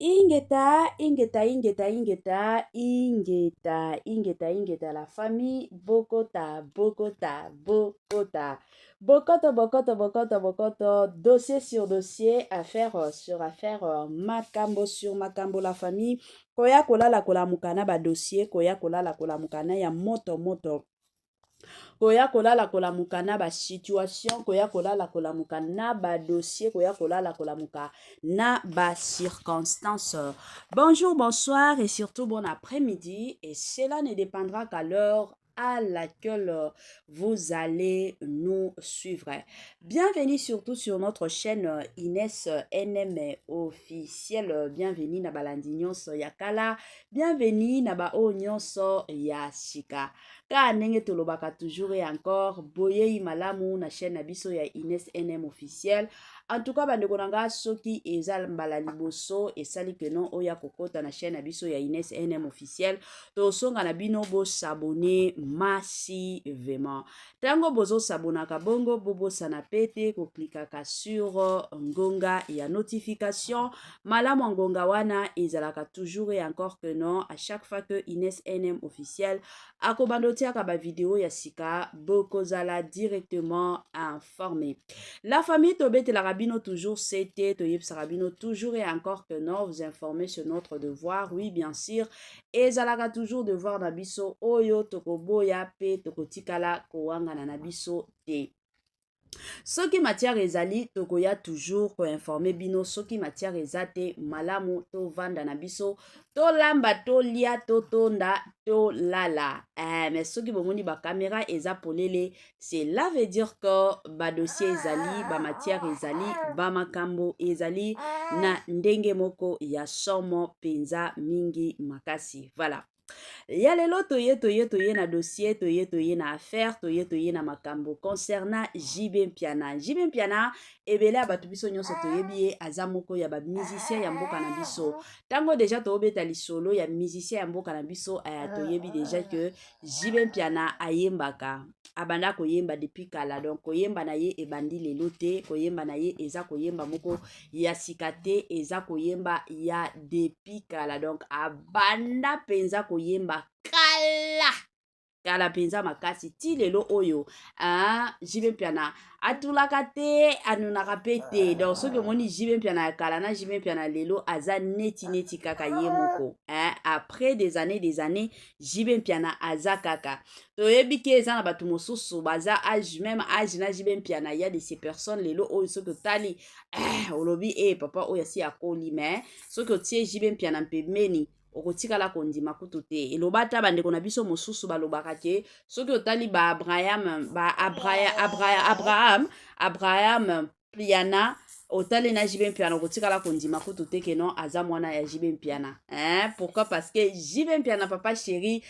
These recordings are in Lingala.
Ingeta, la famille, Bokota. Bokoto, dossier sur dossier, affaire sur affaire, makambo sur makambo, la famille, koya kola mukana ba dossier, koya kola mukana ya moto. Koya kolala kolamuka na ba situation, koya kolala kolamuka na ba dossier, koya kolala kolamuka na ba circonstances. Bonjour, bonsoir et surtout bon après-midi. Et cela ne dépendra qu'à l'heure à laquelle vous allez nous suivre. Bienvenue surtout sur notre chaîne Inès NM officielle. Bienvenue na balandignos yakala. Bienvenue na ba onyonso ya shika. Ka ndenge tolobaka toujours et encore boyei malamu na chaîne na biso ya Inès NM officiel. En tout cas bandeko nanga soki eza mbala liboso esali que non oya kokota na chaîne na biso ya Inès NM officiel to songa na bino bo s'abonner massivement. Tango bozo s'abonaka bongo bobo sana pete ko klikaka sur ngonga ya notification malamu ngonga wana ezalaka toujours et encore que non à chaque fois que Inès NM officiel akobando tiaka ba vidéo ya sika bokozala directement informé. La famille Tobet et la Rabino toujours c'était Toyeb Sarabino toujours et encore que non vous informer sur notre devoir oui bien sûr et zalaka toujours devoir na biso oyo tokoboya pe tokotikala kowanga na nabiso te. Soki matière ezali tokoya toujours ko informer bino soki matière ezate malamu to vanda na biso to lamba to lia to tonda to lala mais soki bomoni ba caméra eza polele cela veut dire que ba dossier ezali ba matière ezali ba makambo ezali na ndenge moko ya somo penza mingi makasi voilà. Ya lelo toye na dossier, toye na affaire, toye na makambo concernant JB Mpiana. JB Mpiana ebele abatu biso nyonso toyebi ye aza moko ya ba musicien ya mboka na biso. Tango deja tobeta lisolo ya musicien ya mboka na biso toyebi deja que JB Mpiana ayembaka. Abanda koyemba depuis kala donc koyemba na ye ebandi lelo te, koyemba na ye eza koyemba moko ya sikate eza koyemba ya depuis kala donc abanda penza koyemba kala penza makasi ti lelo oyo JB Mpiana atulaka te anunaka pe te donc soki omoni JB Mpiana ya kala na JB Mpiana lelo aza neti kaka ye moko après des années JB Mpiana aza kaka toyebi ke eza na bato mosusu baza âge même âge na JB Mpiana ya de ces personnes lelo oyo soki otali olobi papa oyo asi akoli mais soki otie JB Mpiana mpembeni okotikala kondima kutu te eloba ata bandeko na biso mosusu balobaka ke soki otali ba Abraham Pliana otali na JB Mpiana okotikala kondima kutu te ke non aza mwana ya JB Mpiana pourquoi parce que JB Mpiana papa chéri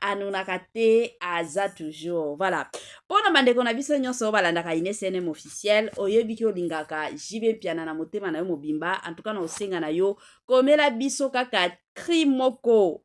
anunaka te aza toujours voilà pona bandeko na biso nyonso balandaka Inès NM officiel oyebi ki olingaka JB Mpiana na motema na yo mobimba en tout cas na osenga na yo komela biso kaka cri moko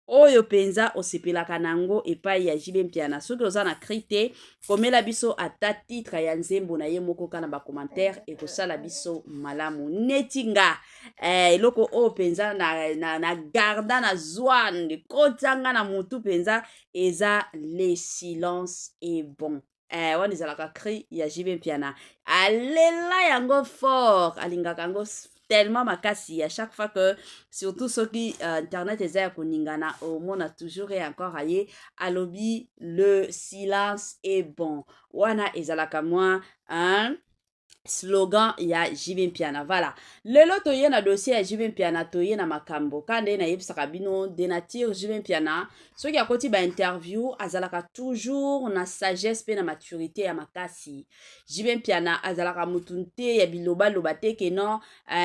oyo penza osepelaka nango epai ya JB Mpiana soki oza na cri te komela biso ata titre ya nzembo na ye moko kana ba commentaire ekosala biso malamu netinga eloko oyo penza na garda na zwane kotanga na mutu penza eza le silence est bon wana ezalaka cri ya JB Mpiana alela yango fort alingaka yango tellement makasi à chaque fois que surtout ceux qui internet eza ya koningana omona toujours et encore aye alobi le silence est bon wana ezalaka mwa slogan ya JB Mpiana voilà lelo toye na dossier ya JB Mpiana toye na makambo kande na yebisaka bino de nature JB Mpiana soki akoti ba interview azalaka toujours na sagesse pe na maturité ya makasi JB Mpiana azalaka mutunte ya biloba loba te ke non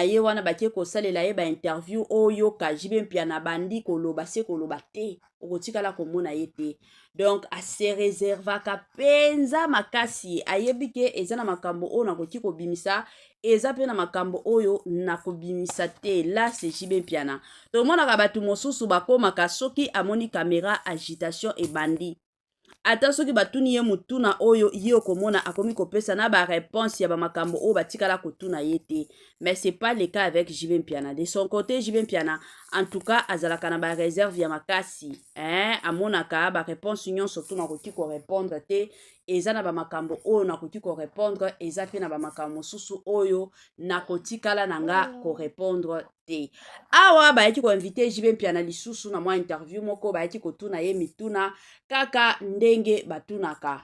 ye wana bakie kosalela ye ba interview oyo ka JB Mpiana bandi koloba se koloba te okotikala komona ye te donc ase réservaka penza makasi ayebi ke eza na makambo oyo nakoki kobimisa eza pe na makambo oyo nakobimisa te là c'est JB Mpiana tomonaka bato mosusu bakomaka soki amoni caméra agitation ebandi ata soki batuni ye mutuna oyo ye okomona akomi kopesa na baréponse ya bamakambo oyo batikala kotuna ye te. Mais c'est pas le cas avec JB Mpiana. De son côté, JB Mpiana, en tout cas, azalaka na ba réserve ya makasi. Amonaka ba réponse nyonso to na koti ko répondre te. Eza na ba makambo oyo na koti ko répondre, eza pe na ba makambo susu oyo na koti kala nanga ko répondre te. Awa ba yaki ko inviter JB Mpiana lisusu na mwa interview moko ba yaki ko tuna ye mituna kaka ndenge batunaka.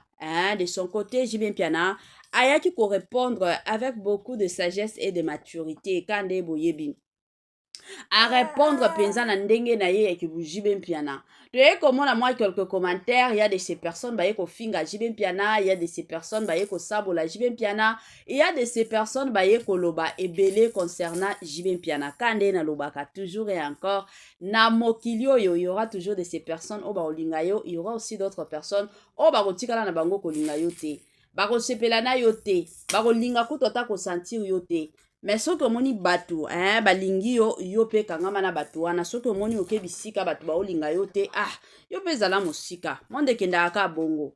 De son côté, JB Mpiana ayaki ko répondre avec beaucoup de sagesse et de maturité kande boyebi. À répondre penza na ndenge na ye ekibu JB Mpiana. Toye komona moi quelques commentaires, il y a de ces personnes baye ko finga JB Mpiana, il y a de ces personnes baye ko sabola JB Mpiana, il y a de ces personnes baye ko loba ebele concernant JB Mpiana. Kande na lobaka toujours et encore na mokilio yo, il y aura toujours de ces personnes au ba olinga yo, il y aura aussi d'autres personnes au ba kotikala na bango ko linga yo te. Ba ko sepela na yo te, ba ko linga kutota ko sentir yo te. Mais soki omoni batu, balingi yo, yo pe kangama na batu wana, soki omoni oke bisika batu ba olinga yo te, yo pe zala mosika, monde kenda aka bongo,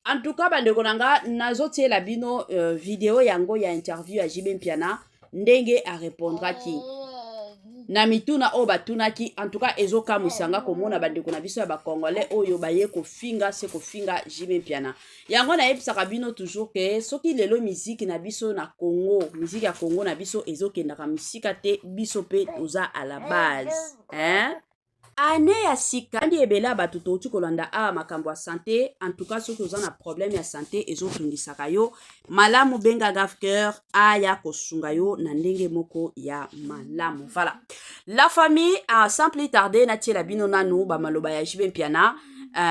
En tout cas, bandeko nanga, nazotie la bino video yango ya interview ya JB Mpiana, ndenge a répondra ki. Na mituna o batunaki, en tout cas, ezoka musanga komona bandeko na biso ya ba Congolais oyo baye ko finga se ko finga JB Mpiana. Yango na yebisaka bino toujours que soki lelo musique na biso na Congo, musique ya Congo na biso ezokendaka misika te biso pe oza à la base. Ane ya sika ndi ebela batu touti kolanda a makambo ya santé, en tout cas soki oza na problème ya santé ezotungisaka yo, malamu benga gafker aya kosunga yo na ndenge moko ya malamu. Voilà. La famille, sans plus tarder, na tiela bino nanu ba maloba ya JB Mpiana,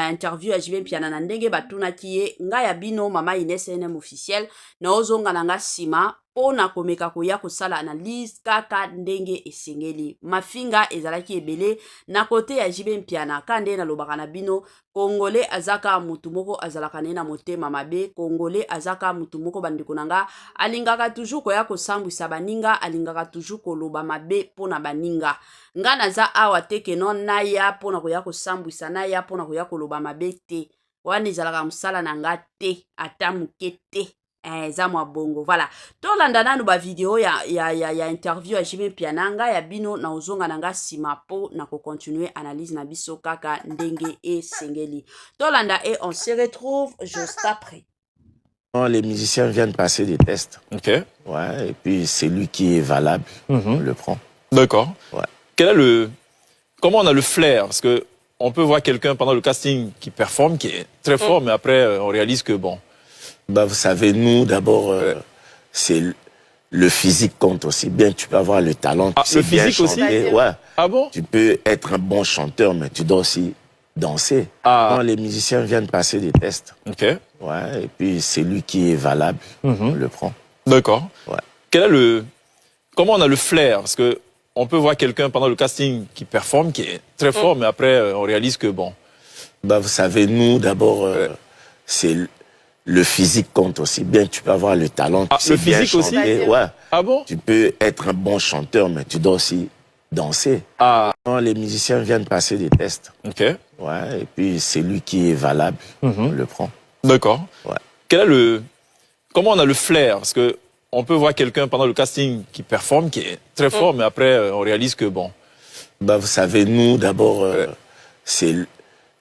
interview ya JB Mpiana na ndenge batuna kiye, nga ya bino mama Ines NM officiel, na ozonga na nga sima, pona komeka koya kosala analyse kaka ndenge esengeli. Mafinga ezalaki ebele na kote ya JB Mpiana, kande na lobaka na bino, Congolais azaka mutu moko azalaka na motema mabe, Congolais azaka mutu moko bandeko nanga, alingaka toujours koya kosambwisa baninga, alingaka toujours koloba mabe pona baninga. Nga naza awa teke non na ya pona koya kosambwisa, na ya pona koya koloba mabe te. Wana ezalaka musala nanga te, ata muke te. Zamwa bongo. Voilà. Tolanda nanu ba video ya interview ya JB Mpiana, nga ya bino na ozonga nanga sima po na ko continuer analyse na biso kaka ndenge e sengeli. Tolanda et on se retrouve juste après. Les musiciens viennent passer des tests. Ok. Ouais, et puis c'est lui qui est valable, on le prend. D'accord. Ouais. Quel est comment on a le flair? Parce que on peut voir quelqu'un pendant le casting qui performe, qui est très fort, mais après on réalise que bon. Bah, vous savez, nous, d'abord, c'est le physique compte aussi. Bien, tu peux avoir le talent. Le physique aussi? Ouais. Ah bon? Tu peux être un bon chanteur, mais tu dois aussi danser. Quand les musiciens viennent passer des tests. Ok. Ouais, et puis c'est lui qui est valable, on le prend. D'accord. Ouais. Quel est comment on a le flair? Parce que on peut voir quelqu'un pendant le casting qui performe, qui est très fort, mais après on réalise que bon. Bah, vous savez, nous, d'abord, c'est le physique compte aussi. Bien, tu peux avoir le talent. Le physique aussi? Ouais. Ah bon? Tu peux être un bon chanteur, mais tu dois aussi danser. Quand les musiciens viennent passer des tests. Ok. Ouais, et puis c'est lui qui est valable, on le prend. D'accord. Ouais. Quel est comment on a le flair? Parce que on peut voir quelqu'un pendant le casting qui performe, qui est très fort, mais après on réalise que bon. Bah, vous savez, nous, d'abord, c'est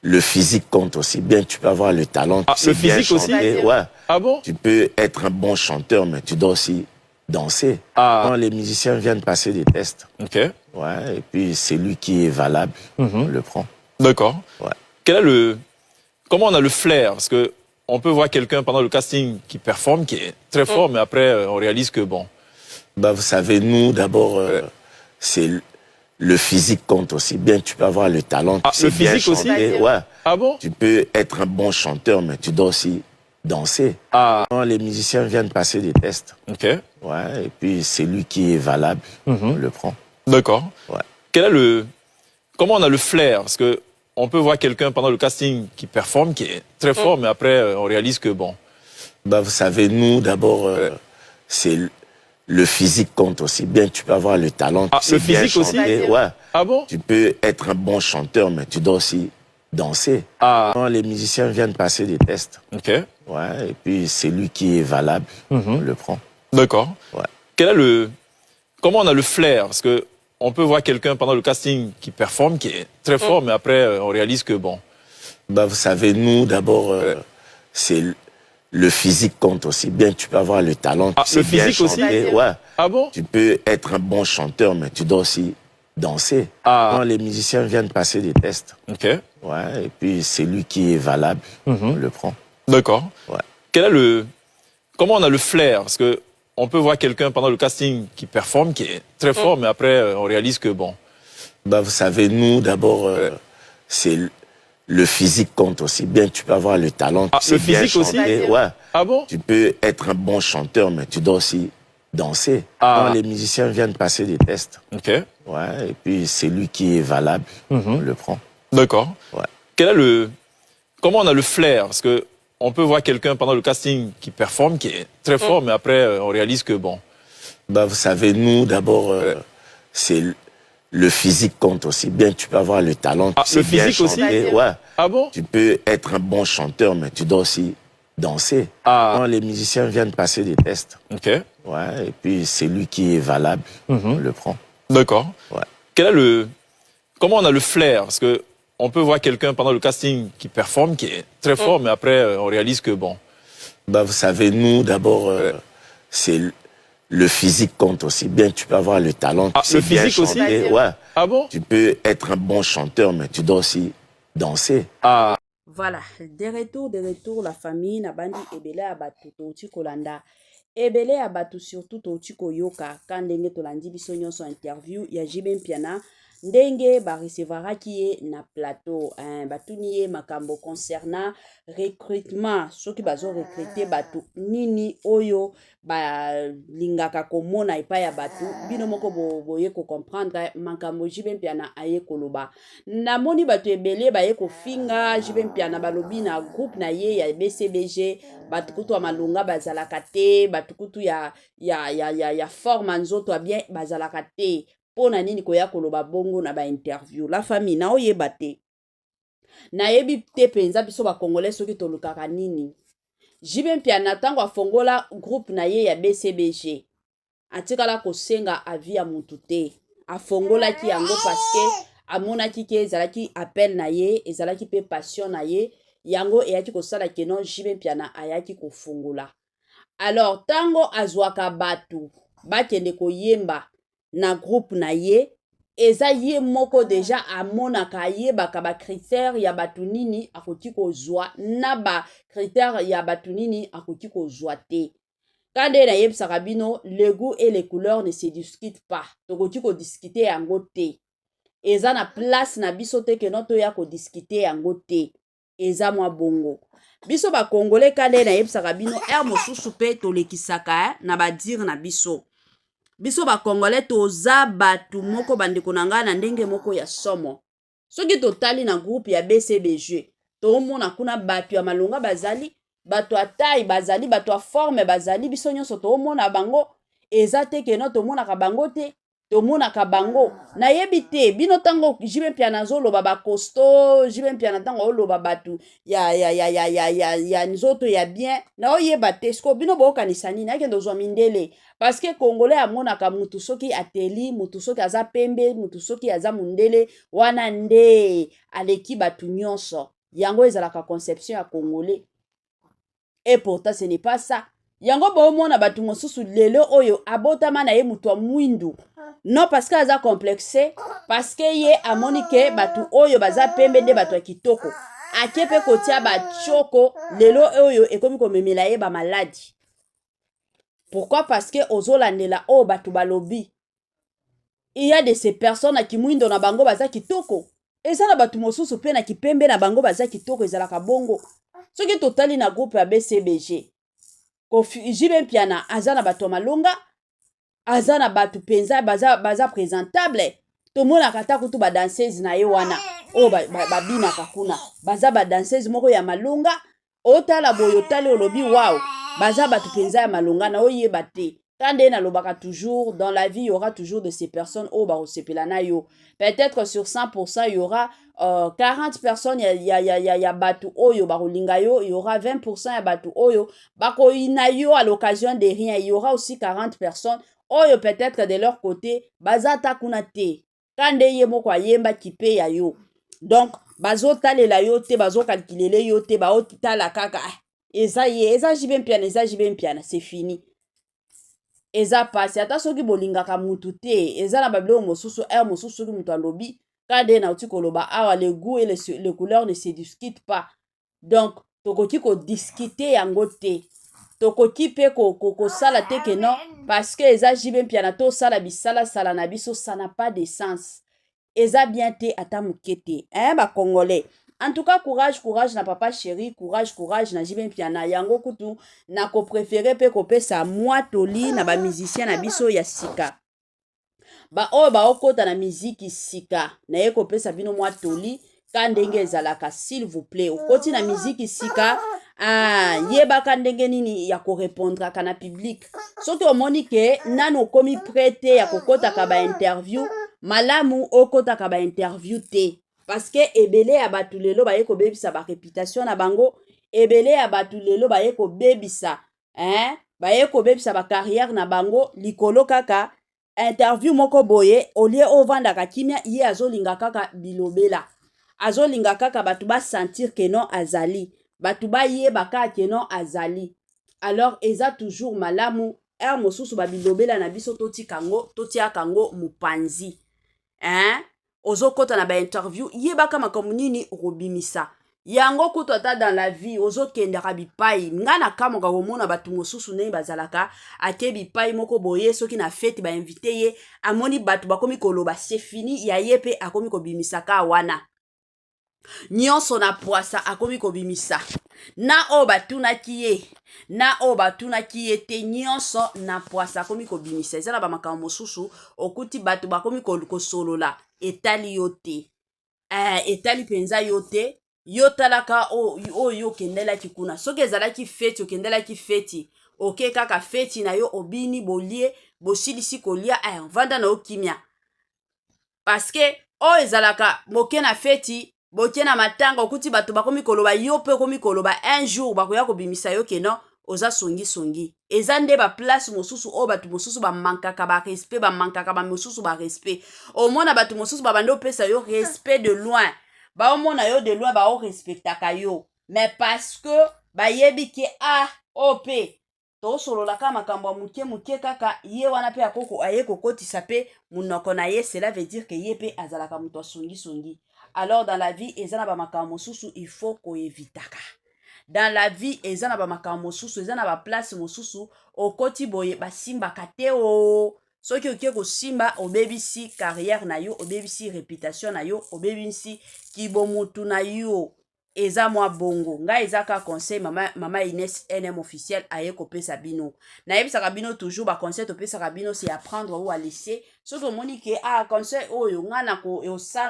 le physique compte aussi. Bien, tu peux avoir le talent. Le physique aussi? Ouais. Ah bon? Tu peux être un bon chanteur, mais tu dois aussi danser. Quand les musiciens viennent passer des tests. Ok. Ouais, et puis c'est lui qui est valable, on le prend. D'accord. Ouais. Quel est comment on a le flair? Parce que on peut voir quelqu'un pendant le casting qui performe, qui est très fort, mais après on réalise que bon. Bah, vous savez, nous, d'abord, c'est le physique compte aussi. Bien, tu peux avoir le talent. Le physique aussi? Ouais. Ah bon? Tu peux être un bon chanteur, mais tu dois aussi danser. Quand les musiciens viennent passer des tests. Ok. Ouais, et puis c'est lui qui est valable, on le prend. D'accord. Ouais. Quel est comment on a le flair? Parce que on peut voir quelqu'un pendant le casting qui performe, qui est très fort, mais après on réalise que bon. Bah, vous savez, nous, d'abord, c'est le physique compte aussi. Bien, tu peux avoir le talent. Le physique aussi? Ouais. Ah bon? Tu peux être un bon chanteur, mais tu dois aussi danser. Ah, Quand les musiciens viennent passer des tests. ok. Ouais, et puis celui qui est valable, on le prend. D'accord. Ouais. Quel est comment on a le flair? Parce que on peut voir quelqu'un pendant le casting qui performe, qui est très fort, mais après, on réalise que bon. Bah, vous savez, nous, d'abord, c'est le physique compte aussi. Bien, tu peux avoir le talent. Ah, tu sais le bien physique aussi? chanter, ouais. Ah bon? Tu peux être un bon chanteur, mais tu dois aussi danser. Ah. Quand les musiciens viennent passer des tests. Ok. Ouais, et puis celui qui est valable, on le prend. D'accord. Ouais. Quel est comment on a le flair? Parce que on peut voir quelqu'un pendant le casting qui performe, qui est très fort, mais après, on réalise que bon. Bah, vous savez, nous, d'abord, c'est le physique compte aussi. Bien, tu peux avoir le talent. Ah, tu sais le bien physique aussi? chanter, ouais. Ah bon? Tu peux être un bon chanteur, mais tu dois aussi danser. Ah. Quand les musiciens viennent passer des tests. Ok. Ouais, et puis celui qui est valable, on le prend. D'accord. Ouais. Quel est comment on a le flair? Parce que on peut voir quelqu'un pendant le casting qui performe, qui est très fort, mais après, on réalise que bon. Bah, vous savez, nous, d'abord, c'est le physique compte aussi. Bien, tu peux avoir le talent. Ah, tu sais le bien physique aussi? chanter, ouais. Ah bon? Tu peux être un bon chanteur, mais tu dois aussi danser. Ah. Quand les musiciens viennent passer des tests. Ok. Ouais, et puis celui qui est valable, on le prend. D'accord. Ouais. Quel est comment on a le flair? Parce que on peut voir quelqu'un pendant le casting qui performe, qui est très fort, mais après, on réalise que bon. Bah, vous savez, nous, d'abord, c'est le physique compte aussi. Bien, tu peux avoir le talent. Ah, tu sais le bien physique aussi? chanter, ouais. Ah bon? Tu peux être un bon chanteur, mais tu dois aussi danser. Ah. Voilà, de retour, la famille na bandi ebele abatu touti kolanda. Ebele abatu surtout touti koyoka quand ndenge tolandi biso nyonso interview ya Jibe Mpiana ndenge ba recevaraki ye na plateau batuni ye makambo concernant recrutement soki bazo recruter batu nini oyo balingaka komona epai ya batu bino moko boye ko comprendre makambo Jibe Mpiana aye koloba namoni batu ebele baye kofinga Jibe Mpiana balobi na groupe na ye ya BCBG batu kutu ya malunga bazalaka te batu kutu ya forme nzoto ya bien bazalaka te pona nini koya koloba bongo na ba interview la famille na oyeba te nayebi te penza biso bakongolais soki tolukaka nini Jibe Mpiana ntango afongola groupe na ye ya BCBG atikala kosenga avi ya mutu te afongolaki yango paske amonaki ke ezalaki appel na ye ezalaki pe passion na ye yango eyaki kosala keno Jibe Mpiana ayaki kofungola alors ntango azwaka batu bakende koyemba na groupe na ye eza ye moko deja amonaka ayebaka bakritere ya batu nini akoki kozwa na bakritere ya batu nini akoki kozwa te kande nayebisaka bino le goût et les couleurs ne se discutent pas tokoki kodiskute yango te eza na place na biso te keno toya kodiskute yango te eza mwa bongo biso bakongole kande nayebisaka bino ere mosusu mpe tolekisaka na badire na biso biso bakongole toza batu moko bandeko na ngai na ndenge moko ya somo soki totali na groupe ya BCBG tomona kuna batu ya malonga bazali bato ya taille bazali bato ya forme bazali biso nyonso tomona bango eza te keno tomonaka bango te tomonaka bango nayebi te bino ntango Jibe Mpiana azoloba bakosto Jibe Mpiana ntango oloba batu ya nzoto ya bien naoyeba te siko bino bookanisa nini akende ozwa mindele paske kongolais amonaka mutu soki ateli mutu soki aza pembe mutu soki aza mundele wana nde aleki batu nyonso yango ezalaka conception ya congolais et pourtant ce n'est pas ça yango bomona batu mosusu lelo oyo abotama na ye mutu wa mwindu non parce que aza complexe parce que ye amoni ke batu oyo baza pembe nde batu ya kitoko ake pe kotia bachoko lelo oyo ekomi komemela ye ba maladi pourquoi parce que ozolandela oyo batu balobi il y a de ces personnes qui mwindo na bango baza kitoko eza na batu mosusu pe na kipembe na bango baza kitoko ezalaka bongo soki totali na groupe ya BCBG Jibe Mpiana aza na bato malonga aza na batu penza baza présentable tomonaka ta kutu badanseuse na ye wana oyo babinaka kuna baza badanseuse moko ya malonga otala boyo otali olobi wow baza batu penza ya malonga na oyeba te Quand nde nalobaka toujours, dans la vie, il y aura toujours de ces personnes, oh, bah, osepela na yo. Peut-être sur 100%, il y aura 40 personnes, ya batu oyo, bah, olinga yo, il y aura 20% ya batu oyo, bah, ina yo à l'occasion de rien. Il y aura aussi 40 personnes, oyo, peut-être de leur côté, bazata kuna te. Quand nde ye moko ayemba kipe ya yo. Donc, bazotalela yo te, bazokalkulele yo te, baotala kaka, eza ye, eza jibe mpiana, c'est fini. Eza pasi ata soki bolingaka mutu te eza na babiloko mosusu mosusu soki mutu alobi kade na uti koloba awa le goût et les couleurs ne se discutent pas. Donc tokoki kodiscute yango te, tokoki mpe kosala te ke non parce que eza jibe mpiana tosala bisalasala na biso, ça n'a pas de sens. Eza bien te ata moke te bacongolais. En tout cas, courage na papa chéri, courage na jibe mpiana. Yango kutu na ko préféré pe kopesa mwa toli na ba musicien na biso ya sika. Ba oyo ba okota na miziki sika na ye kopesa bino mwa toli ka ndenge ezalaka, s'il vous plaît. Okoti na miziki sika yebaka ndenge nini ya korépondre na public. Soki omoni ke nanu okomi prêté ya kokotaka ba interview, malamu okotaka ba interview te. Parce que ebele ya batu lelo baye kobebisa ba réputation na bango, ebele ya batu lelo baye kobebisa baye kobebisa ba carrière na bango likolo kaka interview moko boye olie ovandaka kimia ye azolinga kaka bilobela, azolinga kaka batu ba sentir que non azali, batu ba yeba kaka que non azali. Alors eza toujours malamu mosusu ba bilobela na biso totia kango mupanzi ozokota na ba interview yebaka makambo nini okobimisa yango kutu ata dans la vie ozokendaka bipai. Nga na kamoka komona batu mosusu ndenge bazalaka ake bipai moko boye soki na fete bainvite ye amoni batu bakomi koloba c'est fini ya ye pe akomi kobimisaka wana nyonso na poasa akomi kobimisa na oyo batunaki ye te nyonso na poasa akomi kobimisa. Eza na bamakambo mosusu okuti bato bakomi kosolola etali yo te etali mpenza yo te, yo talaka oyo yo okendelaki kuna. Soki ezalaki feti okendelaki feti oke kaka feti na yo obini bolie bosilisi kolia vanda na yo kimia, parce que oyo ezalaka moke na feti boke na matanga okuti bato bakomi koloba yo pe okomi koloba un jour bakoya kobimisa yo keno oza songi. Eza nde ba place mosusu oyo batu mosusu bamankaka ba respect, bamankaka ba mosusu ba respect. Omona batu mosusu babande opesa yo respect de loin, baomona yo de loin bao respectaka yo, mais parce que bayebi ke ope tosololaka makambo ya muke kaka ye wana pe akoko aye kokotisa pe munoko na ye, cela veut dire que ye pe azalaka muto songi. Alors dans la vie eza na bamakambo mosusu il faut koevitaka. Dans la vie eza na bamakambo mosusu eza na ba place mosusu okoti boye basimbaka te soki okie kosimba obebisi carrière na yo, obebisi réputation na yo, obebisi kibomutu na yo. Eza mwa bongo nga eza ka conseil mama Ines NM officiel aye kopesa bino. Na yebisaka bino toujours ba conseil topesaka bino c'est à prendre ou à laisser. Soki omoni ke conseil oyo nga na ko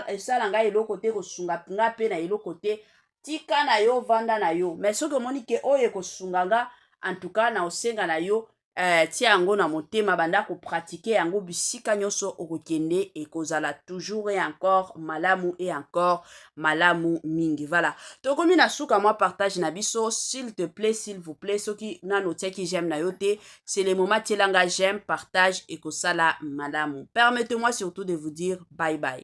esala nga eloko te kosunga nga pe na eloko te, tika na yo vanda na yo. Mais soki omoni ke oyo kosunga nga en tout cas na osenga na yo tia yango na motema banda ko pratiquer yango bisika nyonso okokende ekozala toujours et encore malamu mingi. Voilà, tokomi na suka moi partage na biso, s'il te plaît, s'il vous plaît, soki nano tiaki j'aime na yo te, c'est le moment tielanga j'aime, partage ekosala malamu. Permettez-moi surtout de vous dire bye bye.